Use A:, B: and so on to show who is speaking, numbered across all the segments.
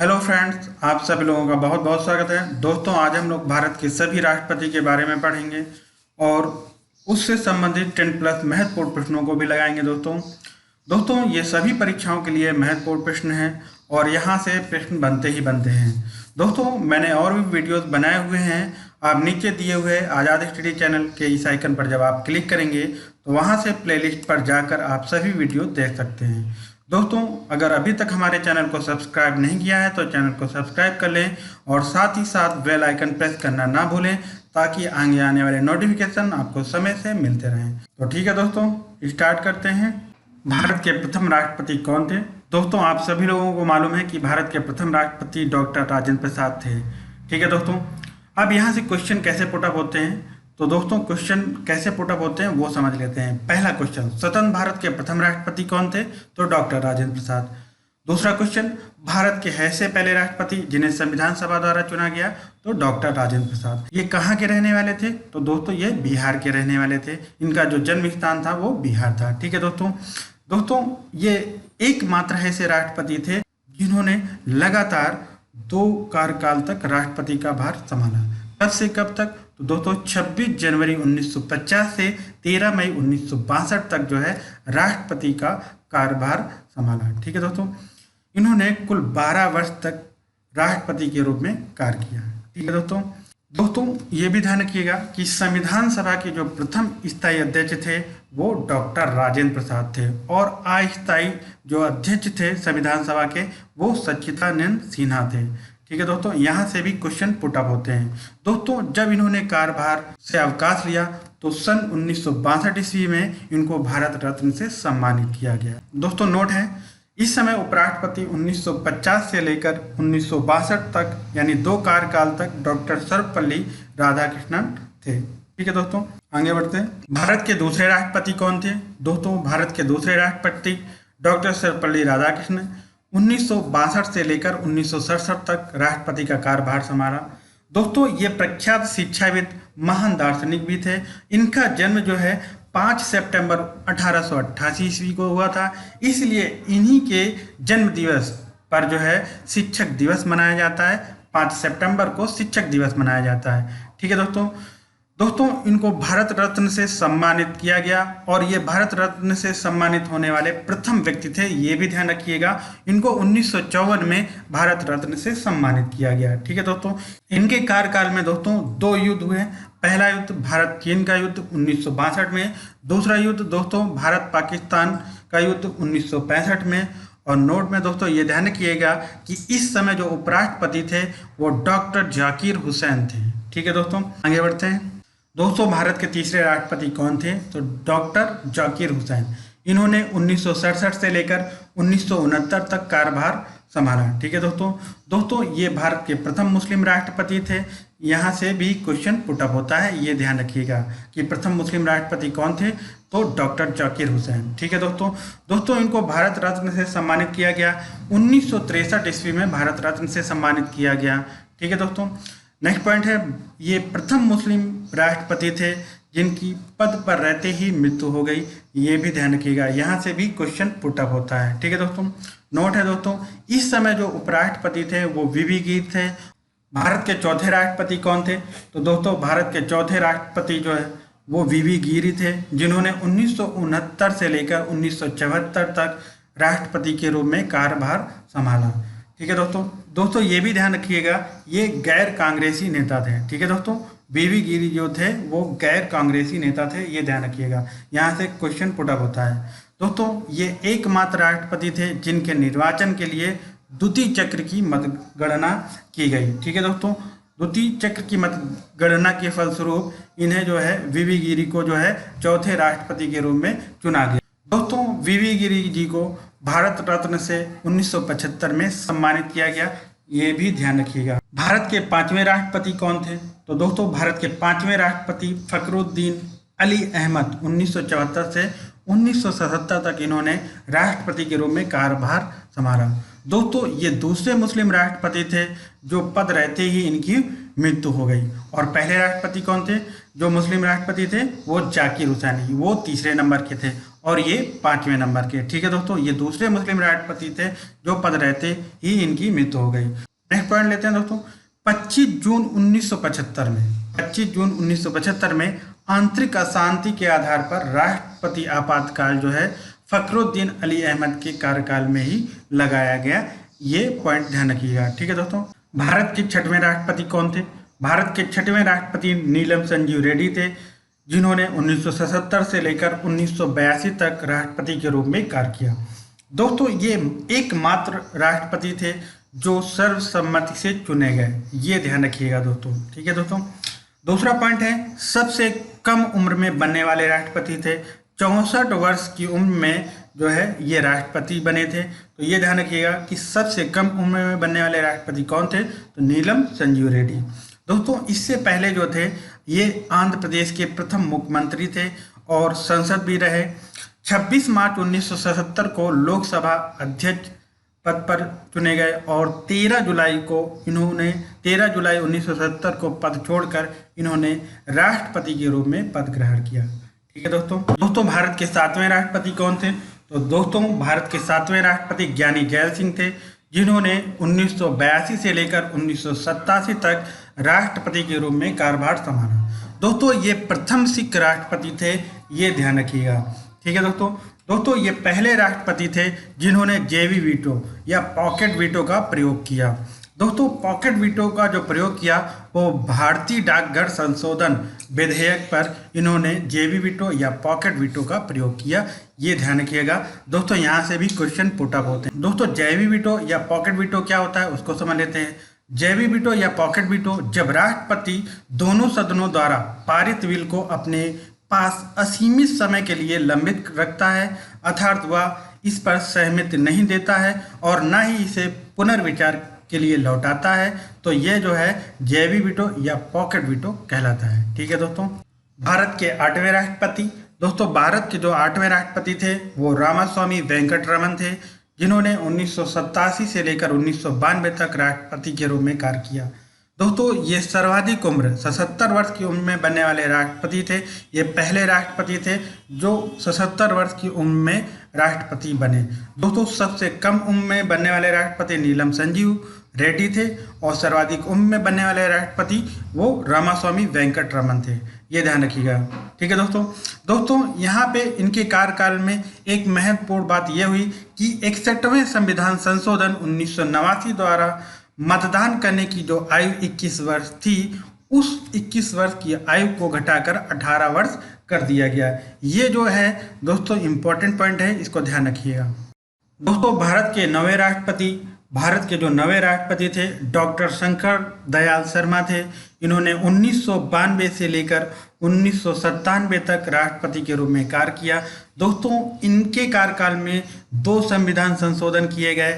A: Hello friends, आप सभी लोगों का बहुत बहुत स्वागत है। दोस्तों, आज हम लोग भारत के सभी राष्ट्रपति के बारे में पढ़ेंगे और उससे संबंधित 10 प्लस महत्वपूर्ण प्रश्नों को भी लगाएंगे। दोस्तों ये सभी परीक्षाओं के लिए महत्वपूर्ण प्रश्न हैं और यहाँ से प्रश्न बनते ही बनते हैं। दोस्तों, मैंने और भी वीडियोस बनाए हुए हैं। आप नीचे दिए हुए आज़ाद स्टडी चैनल के इस आइकन पर जब आप क्लिक करेंगे तो वहाँ से प्लेलिस्ट पर जाकर आप सभी वीडियो देख सकते हैं। दोस्तों, अगर अभी तक हमारे चैनल को सब्सक्राइब नहीं किया है तो चैनल को सब्सक्राइब कर लें और साथ ही साथ बेल आइकन प्रेस करना ना भूलें ताकि आगे आने वाले नोटिफिकेशन आपको समय से मिलते रहें। तो ठीक है दोस्तों, स्टार्ट करते हैं। भारत के प्रथम राष्ट्रपति कौन थे? दोस्तों, आप सभी लोगों को मालूम है कि भारत के प्रथम राष्ट्रपति डॉक्टर राजेंद्र प्रसाद थे। ठीक है दोस्तों, अब यहाँ से क्वेश्चन कैसे पुट अप होते हैं, तो दोस्तों क्वेश्चन कैसे पुट अप होते हैं वो समझ लेते हैं। पहला क्वेश्चन, स्वतंत्र भारत के प्रथम राष्ट्रपति कौन थे? तो डॉक्टर राजेंद्र प्रसाद। दूसरा क्वेश्चन, भारत के ऐसे पहले राष्ट्रपति जिन्हें संविधान सभा द्वारा चुना गया? तो डॉक्टर राजेंद्र प्रसाद। ये कहाँ के रहने वाले थे? तो दोस्तों ये बिहार के रहने वाले थे। इनका जो जन्म स्थान था वो बिहार था। ठीक है दोस्तों ये एकमात्र ऐसे राष्ट्रपति थे जिन्होंने लगातार 2 कार्यकाल तक राष्ट्रपति का भार संभाला। कब से कब तक? तो दोस्तों 26 जनवरी 1950 से 13 मई 1962 तक जो है राष्ट्रपति का कार्यभार संभाला। ठीक है दोस्तों, इन्होंने कुल 12 वर्ष तक राष्ट्रपति के रूप में कार्य किया। ठीक है दोस्तों ये भी ध्यान रखिएगा कि संविधान सभा के जो प्रथम स्थायी अध्यक्ष थे वो डॉक्टर राजेंद्र प्रसाद थे और अस्थायी जो अध्यक्ष थे संविधान सभा के वो सच्चिदानंद सिन्हा थे। ठीक है दोस्तों, यहाँ से भी क्वेश्चन पुट अप होते हैं। दोस्तों, जब इन्होंने कार्यभार से अवकाश लिया तो सन 1962 ईस्वी में इनको भारत रत्न से सम्मानित किया गया। दोस्तों नोट है, इस समय उपराष्ट्रपति 1950 से लेकर 1962 तक यानी 2 कार्यकाल तक डॉक्टर सर्वपल्ली राधाकृष्णन थे। ठीक है दोस्तों, आगे बढ़ते हैं। भारत के दूसरे राष्ट्रपति कौन थे? दोस्तों भारत के दूसरे राष्ट्रपति डॉक्टर सर्वपल्ली राधाकृष्णन 1962 से लेकर 1967 तक राष्ट्रपति का कार्यभार संभाला। दोस्तों ये प्रख्यात शिक्षाविद महान दार्शनिक भी थे। इनका जन्म जो है 5 सितंबर 1888 ईस्वी को हुआ था, इसलिए इन्हीं के जन्म दिवस पर जो है शिक्षक दिवस मनाया जाता है। 5 सितंबर को शिक्षक दिवस मनाया जाता है। ठीक है दोस्तों इनको भारत रत्न से सम्मानित किया गया और ये भारत रत्न से सम्मानित होने वाले प्रथम व्यक्ति थे। ये भी ध्यान रखिएगा, इनको 1954 में भारत रत्न से सम्मानित किया गया। ठीक है दोस्तों, इनके कार्यकाल में दोस्तों 2 युद्ध हुए। पहला युद्ध भारत चीन का युद्ध 1962 में, दूसरा युद्ध दोस्तों भारत पाकिस्तान का युद्ध 1965 में। और नोट में दोस्तों ये ध्यान रखिएगा कि इस समय जो उपराष्ट्रपति थे वो डॉक्टर जाकिर हुसैन थे। ठीक है दोस्तों, आगे बढ़ते हैं। दोस्तों भारत के तीसरे राष्ट्रपति कौन थे? तो डॉक्टर जाकिर हुसैन। इन्होंने 1967 से लेकर 1969 तक कार्यभार संभाला। ठीक है दोस्तों ये भारत के प्रथम मुस्लिम राष्ट्रपति थे। यहाँ से भी क्वेश्चन पुट अप होता है, ये ध्यान रखिएगा कि प्रथम मुस्लिम राष्ट्रपति कौन थे? तो डॉक्टर जाकिर हुसैन। ठीक है दोस्तों इनको भारत रत्न से सम्मानित किया गया। 1963 ईस्वी में भारत रत्न से सम्मानित किया गया। ठीक है दोस्तों, नेक्स्ट पॉइंट है, ये प्रथम मुस्लिम राष्ट्रपति थे जिनकी पद पर रहते ही मृत्यु हो गई। ये भी ध्यान रखिएगा, यहाँ से भी क्वेश्चन पुट अप होता है। ठीक है दोस्तों, नोट है दोस्तों, इस समय जो उपराष्ट्रपति थे वो वीवी गिरी थे। भारत के चौथे राष्ट्रपति कौन थे? तो दोस्तों भारत के चौथे राष्ट्रपति जो है वो वीवी गिरी थे, जिन्होंने 1969 से लेकर 1974 तक राष्ट्रपति के रूप में कार्यभार संभाला। ठीक है दोस्तों ये भी ध्यान रखिएगा, ये गैर कांग्रेसी नेता थे। ठीक है दोस्तों, वीवी गिरी जो थे वो गैर कांग्रेसी नेता थे, ये ध्यान रखिएगा, यहाँ से क्वेश्चन पुट अप होता है। दोस्तों ये एकमात्र राष्ट्रपति थे जिनके निर्वाचन के लिए द्वितीय चक्र की मतगणना की गई। ठीक है दोस्तों, द्वितीय चक्र की मतगणना के फलस्वरूप इन्हें जो है वीवी गिरी को जो है चौथे राष्ट्रपति के रूप में चुना गया। दोस्तों वीवी गिरी जी को भारत रत्न से 1975 में सम्मानित किया गया, ये भी ध्यान रखिएगा। भारत के 5वें राष्ट्रपति कौन थे? तो दोस्तों भारत के 5वें राष्ट्रपति फखरुद्दीन अली अहमद 1974 से 1977 तक इन्होंने राष्ट्रपति के रूप में कार्यभार संभाला। दोस्तों ये दूसरे मुस्लिम राष्ट्रपति थे जो पद रहते ही इनकी मृत्यु हो गई। और पहले राष्ट्रपति कौन थे जो मुस्लिम राष्ट्रपति थे? वो जाकिर हुसैन, वो तीसरे नंबर के थे। और ये 5वें नंबर के। ठीक है दोस्तों, ये दूसरे मुस्लिम राष्ट्रपति थे जो पद रहते ही इनकी मृत्यु हो गई। नेक्स्ट पॉइंट लेते हैं दोस्तों। 25 जून 1975 में 25 जून 1975 में आंतरिक अशांति के आधार पर राष्ट्रपति आपातकाल जो है फखरुद्दीन अली अहमद के कार्यकाल में ही लगाया गया। ये पॉइंट ध्यान रखिएगा। ठीक है दोस्तों, भारत के 6वें राष्ट्रपति कौन थे? भारत के 6वें राष्ट्रपति नीलम संजीव रेड्डी थे, जिन्होंने 1977 से लेकर 1982 तक राष्ट्रपति के रूप में कार्य किया। दोस्तों, ये एकमात्र राष्ट्रपति थे जो सर्वसम्मति से चुने गए। ये ध्यान रखिएगा दोस्तों। ठीक है दोस्तों, दूसरा पॉइंट है सबसे कम उम्र में बनने वाले राष्ट्रपति थे। 64 वर्ष की उम्र में जो है ये राष्ट्रपति बने थे। तो ये ध्यान रखिएगा कि सबसे कम उम्र में बनने वाले राष्ट्रपति कौन थे? तो नीलम संजीव रेड्डी। दोस्तों, इससे पहले जो थे ये आंध्र प्रदेश के प्रथम मुख्यमंत्री थे और संसद भी रहे। 26 मार्च 1977 को लोकसभा अध्यक्ष पद पर चुने गए और 13 जुलाई 1970 को पद छोड़कर इन्होंने राष्ट्रपति के रूप में पद ग्रहण किया। ठीक है दोस्तों, भारत के 7वें राष्ट्रपति कौन थे? तो दोस्तों, भारत के 7वें राष्ट्रपति ज्ञानी गैल सिंह थे, जिन्होंने 1982 से लेकर 1987 तक राष्ट्रपति के रूप में कार्यभार संभाला। दोस्तों, ये प्रथम सिख राष्ट्रपति थे। ये ध्यान रखिएगा। ठीक है दोस्तों, ये पहले राष्ट्रपति थे जिन्होंने जेवी वीटो या पॉकेट वीटो का प्रयोग किया। दोस्तों, पॉकेट वीटो का जो प्रयोग किया वो भारतीय डाकघर संशोधन विधेयक पर इन्होंने जेवी वीटो या पॉकेट वीटो का प्रयोग किया। ये ध्यान रखिएगा दोस्तों, यहाँ से भी क्वेश्चन पुट अप होते हैं। दोस्तों, जेवी वीटो या पॉकेट वीटो क्या होता है उसको समझ लेते हैं। जेवी वीटो या पॉकेट वीटो जब राष्ट्रपति दोनों सदनों द्वारा पारित बिल को अपने पास असीमित समय के लिए लंबित रखता है, अर्थात वह इस पर सहमति नहीं देता है और न ही इसे पुनर्विचार के लिए लौटाता है, तो ये जो है जेवी वीटो या पॉकेट वीटो कहलाता है। ठीक है दोस्तों, भारत के 8वें राष्ट्रपति। दोस्तों, भारत के जो 8वें राष्ट्रपति थे वो रामास्वामी वेंकटरमन थे, जिन्होंने 1987 से लेकर 1992 तक राष्ट्रपति के रूप में कार्य किया। दोस्तों, ये सर्वाधिक उम्र 77 वर्ष की उम्र में बनने वाले राष्ट्रपति थे। ये पहले राष्ट्रपति थे जो 77 वर्ष की उम्र में राष्ट्रपति बने। दोस्तों, सबसे कम उम्र में बनने वाले राष्ट्रपति नीलम संजीव रेड्डी थे और सर्वाधिक उम्र में बनने वाले राष्ट्रपति वो रामास्वामी वेंकटरमन थे। ये ध्यान रखिएगा। ठीक है दोस्तों, यहाँ पे इनके कार्यकाल में एक महत्वपूर्ण बात यह हुई कि 61वें संविधान संशोधन 1989 द्वारा मतदान करने की जो आयु 21 वर्ष थी, उस 21 वर्ष की आयु को घटाकर 18 वर्ष कर दिया गया। ये जो है दोस्तों इम्पोर्टेंट पॉइंट है, इसको ध्यान रखिएगा। दोस्तों, भारत के जो नवे राष्ट्रपति थे डॉक्टर शंकर दयाल शर्मा थे। इन्होंने 1992 से लेकर 1997 तक राष्ट्रपति के रूप में कार्य किया। दोस्तों, इनके कार्यकाल में 2 संविधान संशोधन किए गए।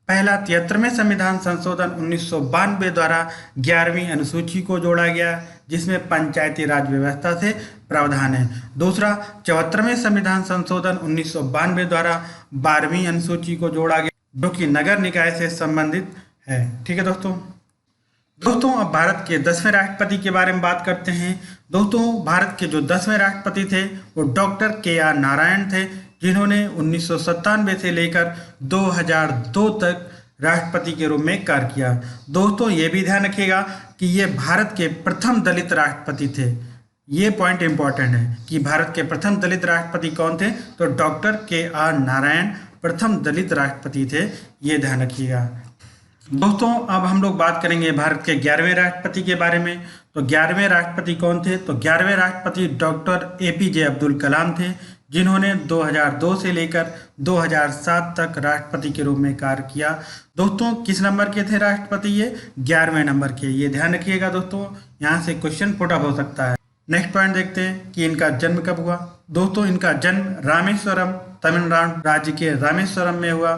A: पहला 73वें संविधान संशोधन 1992 द्वारा 11वीं अनुसूची को जोड़ा गया, जिसमें पंचायती राज व्यवस्था से प्रावधान है। दूसरा 74वें संविधान संशोधन 1992 द्वारा 12वीं अनुसूची को जोड़ा गया, जो कि नगर निकाय से संबंधित है। ठीक है दोस्तों, अब भारत के 10वें राष्ट्रपति के बारे में बात करते हैं। दोस्तों, भारत के जो 10वें राष्ट्रपति थे वो डॉक्टर KR नारायण थे, जिन्होंने 1997 से लेकर 2002 तक राष्ट्रपति के रूप में कार्य किया। दोस्तों, ये भी ध्यान रखिएगा कि ये भारत के प्रथम दलित राष्ट्रपति थे। ये पॉइंट इंपॉर्टेंट है कि भारत के प्रथम दलित राष्ट्रपति कौन थे? तो डॉक्टर KR नारायण प्रथम दलित राष्ट्रपति थे। ये ध्यान रखिएगा। दोस्तों, अब हम लोग बात करेंगे भारत के 11वें राष्ट्रपति के बारे में। तो 11वें राष्ट्रपति कौन थे? तो 11वें राष्ट्रपति डॉक्टर APJ अब्दुल कलाम थे, जिन्होंने 2002 से लेकर 2007 तक राष्ट्रपति के रूप में कार्य किया। दोस्तों, किस नंबर के थे राष्ट्रपति? ये 11वें नंबर के। ये ध्यान रखिएगा दोस्तों, यहाँ से क्वेश्चन पुट अप हो सकता है। नेक्स्ट पॉइंट देखते हैं कि इनका जन्म कब हुआ। दोस्तों, इनका जन्म रामेश्वरम, तमिलनाडु राज्य के रामेश्वरम में हुआ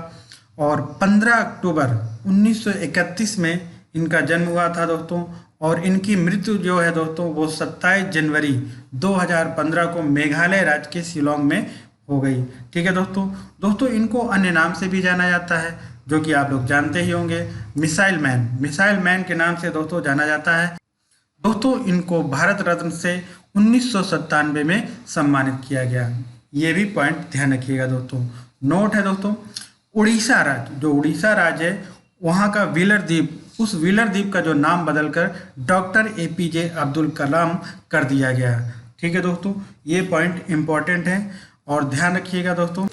A: और 15 अक्टूबर 1931 में इनका जन्म हुआ था दोस्तों। और इनकी मृत्यु जो है दोस्तों वो 27 जनवरी 2015 को मेघालय राज्य के शिलोंग में हो गई। ठीक है दोस्तों, इनको अन्य नाम से भी जाना जाता है, जो कि आप लोग जानते ही होंगे, मिसाइल मैन के नाम से दोस्तों जाना जाता है। दोस्तों, इनको भारत रत्न से 1997 में सम्मानित किया गया। ये भी पॉइंट ध्यान रखिएगा दोस्तों। नोट है दोस्तों, उड़ीसा राज्य, जो उड़ीसा राज्य है वहाँ का व्हीलर द्वीप, उस व्हीलर द्वीप का जो नाम बदलकर डॉक्टर APJ अब्दुल कलाम कर दिया गया। ठीक है दोस्तों, ये पॉइंट इंपॉर्टेंट है और ध्यान रखिएगा दोस्तों।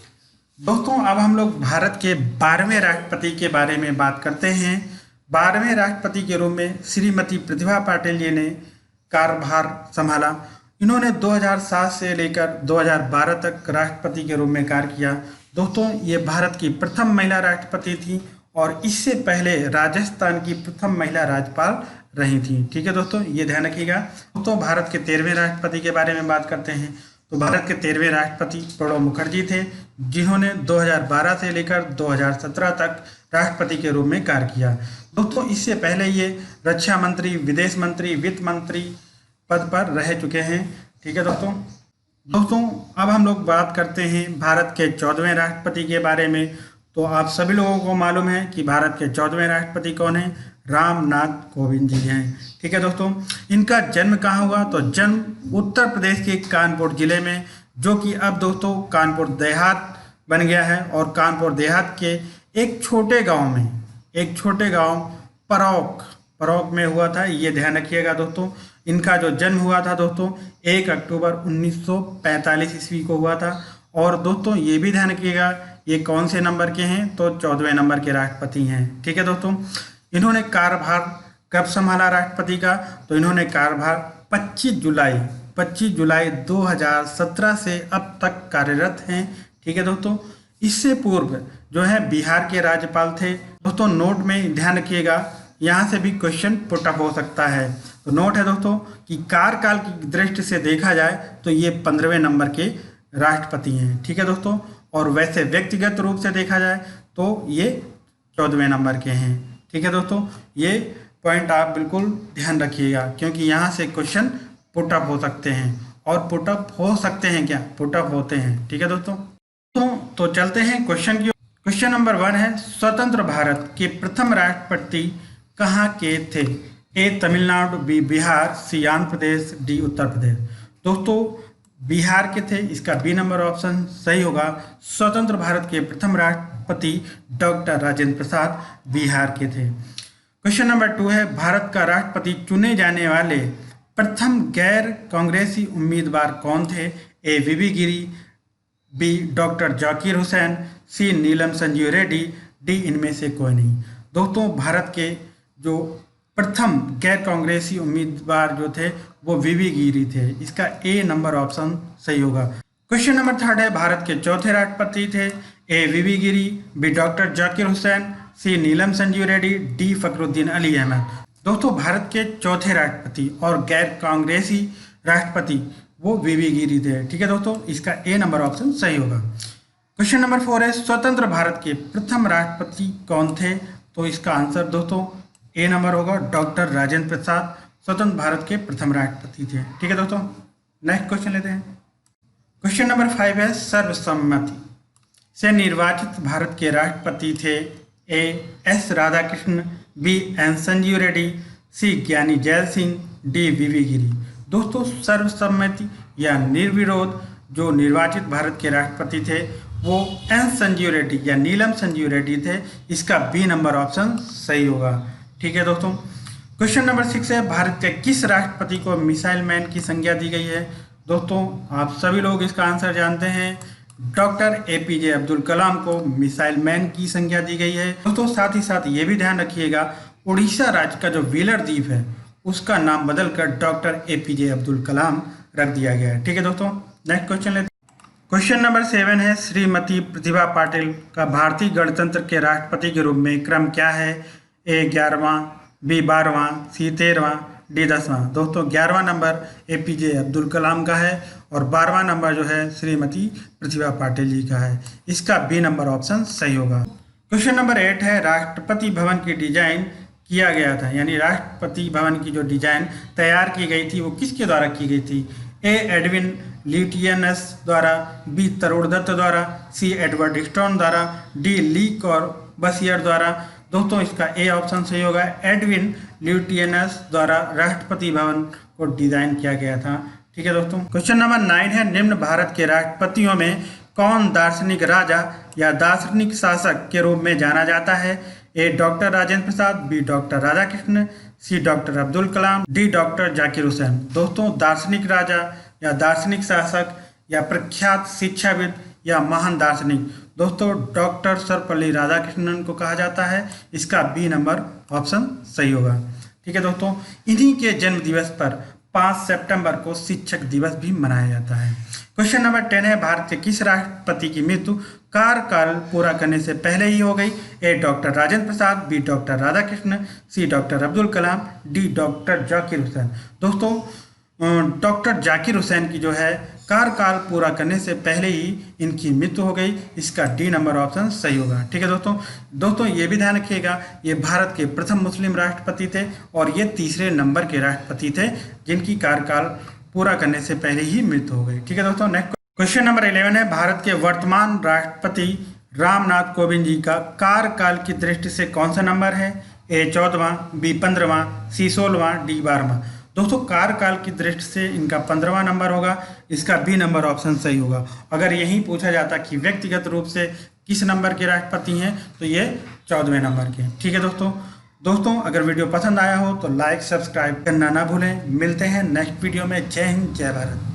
A: दोस्तों अब हम लोग भारत के 12वें राष्ट्रपति के बारे में बात करते हैं। 12वें राष्ट्रपति के रूप में श्रीमती प्रतिभा पाटिल जी ने कार्यभार संभाला। इन्होंने 2007 से लेकर 2012 तक राष्ट्रपति के रूप में कार्य किया। दोस्तों ये भारत की प्रथम महिला राष्ट्रपति थी और इससे पहले राजस्थान की प्रथम महिला राज्यपाल रही थी। ठीक है दोस्तों, ये ध्यान रखिएगा। दोस्तों भारत के 13वें राष्ट्रपति के बारे में बात करते हैं। तो भारत के 13वें राष्ट्रपति प्रणब मुखर्जी थे, जिन्होंने 2012 से लेकर 2017 तक राष्ट्रपति के रूप में कार्य किया। दोस्तों इससे पहले ये रक्षा मंत्री, विदेश मंत्री, वित्त मंत्री पद पर रह चुके हैं। ठीक है दोस्तों अब हम लोग बात करते हैं भारत के 14वें राष्ट्रपति के बारे में। तो आप सभी लोगों को मालूम है कि भारत के 14वें राष्ट्रपति कौन है? रामनाथ कोविंद जी हैं। ठीक है दोस्तों, इनका जन्म कहाँ हुआ? तो जन्म उत्तर प्रदेश के कानपुर जिले में, जो कि अब दोस्तों कानपुर देहात बन गया है। और कानपुर देहात के एक छोटे गांव परौक में हुआ था। ये ध्यान रखिएगा दोस्तों। इनका जो जन्म हुआ था दोस्तों 1 अक्टूबर 1945 ईस्वी को हुआ था। और दोस्तों ये भी ध्यान रखिएगा ये कौन से नंबर के हैं? तो 14वें नंबर के राष्ट्रपति हैं। ठीक है दोस्तों, इन्होंने कार्यभार कब संभाला राष्ट्रपति का? तो इन्होंने कार्यभार 25 जुलाई 2017 से अब तक कार्यरत हैं। ठीक है दोस्तों, इससे पूर्व जो है बिहार के राज्यपाल थे। दोस्तों नोट में ध्यान रखिएगा, यहाँ से भी क्वेश्चन पुट अप हो सकता है। तो नोट है दोस्तों कि कार्यकाल की दृष्टि से देखा जाए तो ये 15वें नंबर के राष्ट्रपति हैं। ठीक है दोस्तों, और वैसे व्यक्तिगत रूप से देखा जाए तो ये 14वें नंबर के हैं। ठीक है दोस्तों, ये पॉइंट आप बिल्कुल ध्यान रखिएगा, क्योंकि यहाँ से क्वेश्चन पुट अप हो सकते हैं। और पुट अप हो सकते हैं क्या? पुट अप होते हैं। ठीक है दोस्तों, तो चलते हैं क्वेश्चन की। क्वेश्चन नंबर 1 है, स्वतंत्र भारत के प्रथम राष्ट्रपति कहाँ के थे? ए तमिलनाडु, बी बिहार, सी आंध्र प्रदेश, डी उत्तर प्रदेश। दोस्तों बिहार के थे, इसका बी नंबर ऑप्शन सही होगा। स्वतंत्र भारत के प्रथम राष्ट्रपति डॉक्टर राजेंद्र प्रसाद बिहार के थे। क्वेश्चन नंबर 2 है, भारत का राष्ट्रपति चुने जाने वाले प्रथम गैर कांग्रेसी उम्मीदवार कौन थे? ए वीवी गिरी, बी डॉक्टर जाकिर हुसैन, सी नीलम संजीव रेड्डी, डी इनमें से कोई नहीं। दोस्तों भारत के जो प्रथम गैर कांग्रेसी उम्मीदवार जो थे वो वीवी गिरी थे, इसका ए नंबर ऑप्शन सही होगा। क्वेश्चन नंबर 3 है, भारत के चौथे राष्ट्रपति थे। ए वीवी गिरी, बी डॉक्टर जाकिर हुसैन, सी नीलम संजीव रेड्डी, डी फखरुद्दीन अली अहमद। दोस्तों भारत के चौथे राष्ट्रपति और गैर कांग्रेसी राष्ट्रपति वो वीवी गिरी थे। ठीक है दोस्तों, इसका ए नंबर ऑप्शन सही होगा। क्वेश्चन नंबर 4 है, स्वतंत्र भारत के प्रथम राष्ट्रपति कौन थे? तो इसका आंसर दोस्तों ए नंबर होगा, डॉक्टर राजेंद्र प्रसाद स्वतंत्र भारत के प्रथम राष्ट्रपति थे। ठीक है दोस्तों, नेक्स्ट क्वेश्चन लेते हैं। क्वेश्चन नंबर 5 है, सर्वसम्मति से निर्वाचित भारत के राष्ट्रपति थे। A S Radhakrishna, B N Sanjiva Reddy, C Giani Zail Singh, D V V Giri. दोस्तों सर्वसम्मति या निर्विरोध जो निर्वाचित भारत के राष्ट्रपति थे वो एन संजीव रेड्डी या नीलम संजीव रेड्डी थे, इसका बी नंबर ऑप्शन सही होगा। ठीक है दोस्तों, क्वेश्चन नंबर 6 है, भारत के किस राष्ट्रपति को मिसाइल मैन की संज्ञा दी गई है? दोस्तों आप सभी लोग इसका आंसर जानते हैं, डॉक्टर APJ अब्दुल कलाम को मिसाइल मैन की संज्ञा दी गई है। दोस्तों साथ ही साथ ये भी ध्यान रखिएगा, उड़ीसा राज्य का जो व्हीलर द्वीप है उसका नाम बदलकर डॉक्टर APJ अब्दुल कलाम रख दिया गया है। ठीक है दोस्तों, नेक्स्ट क्वेश्चन लेते हैं। क्वेश्चन नंबर 7 है, श्रीमती प्रतिभा पाटिल का भारतीय गणतंत्र के राष्ट्रपति के रूप में क्रम क्या है? ए 11वां, बी 12वां, सी 13वां, डी 10वां। दोस्तों 11वां नंबर APJ अब्दुल कलाम का है और 12वां नंबर जो है श्रीमती प्रतिभा पाटिल जी का है, इसका बी नंबर ऑप्शन सही होगा। क्वेश्चन नंबर 8 है, राष्ट्रपति भवन की डिजाइन किया गया था, यानी राष्ट्रपति भवन की जो डिजाइन तैयार की गई थी वो किसके द्वारा की गई थी? ए एडविन ल्यूटियनस द्वारा, बी तरुण दत्त द्वारा, सी एडवर्ड स्टोन द्वारा, डी ली कॉर्बसियर द्वारा। दोस्तों इसका ए ऑप्शन सही होगा, एडविन ल्यूटियनस द्वारा राष्ट्रपति भवन को डिजाइन किया गया था। ठीक है दोस्तों। क्वेश्चन नंबर 9 है, निम्न भारत के राष्ट्रपतियों में कौन दार्शनिक राजा या दार्शनिक शासक के रूप में जाना जाता है? ए doctor Rajendra Prasad, B doctor Radhakrishna, सी doctor Abdul Kalam, D doctor Zakir Hussain. दोस्तों, दार्शनिक राजा या दार्शनिक शासक या प्रख्यात शिक्षाविद या महान दार्शनिक, दोस्तों डॉक्टर सर्वपल्ली राधाकृष्णन को कहा जाता है। इसका बी नंबर ऑप्शन सही होगा। ठीक है दोस्तों, इन्हीं के जन्म दिवस पर 5 सितंबर को शिक्षक दिवस भी मनाया जाता है। क्वेश्चन नंबर 10 है, भारत के किस राष्ट्रपति की मृत्यु कार्यकाल पूरा करने से पहले ही हो गई? ए doctor Rajendra Prasad, B doctor Radhakrishna, सी doctor Abdul Kalam, D doctor Zakir Hussain. दोस्तों, डॉक्टर जाकिर हुसैन की जो है कार्यकाल पूरा करने से पहले ही इनकी मृत्यु हो गई। इसका डी नंबर ऑप्शन सही होगा। ठीक है दोस्तों ये भी ध्यान रखिएगा, ये भारत के प्रथम मुस्लिम राष्ट्रपति थे और ये तीसरे नंबर के राष्ट्रपति थे जिनकी कार्यकाल पूरा करने से पहले ही मृत्यु हो गई। ठीक है दोस्तों, नेक्स्ट क्वेश्चन नंबर 11 है, भारत के वर्तमान राष्ट्रपति रामनाथ कोविंद जी का कार्यकाल की दृष्टि से कौन सा नंबर है? ए 14वां, बी 15वां, सी 16वां, डी 12वां। दोस्तों, कार्यकाल की दृष्टि से इनका 15वां नंबर होगा। इसका बी नंबर ऑप्शन सही होगा। अगर यही पूछा जाता कि व्यक्तिगत रूप से किस नंबर के राष्ट्रपति हैं तो ये 14वें नंबर के। ठीक है दोस्तों अगर वीडियो पसंद आया हो तो लाइक सब्सक्राइब करना ना भूलें। मिलते हैं नेक्स्ट वीडियो में। जय हिंद, जय भारत।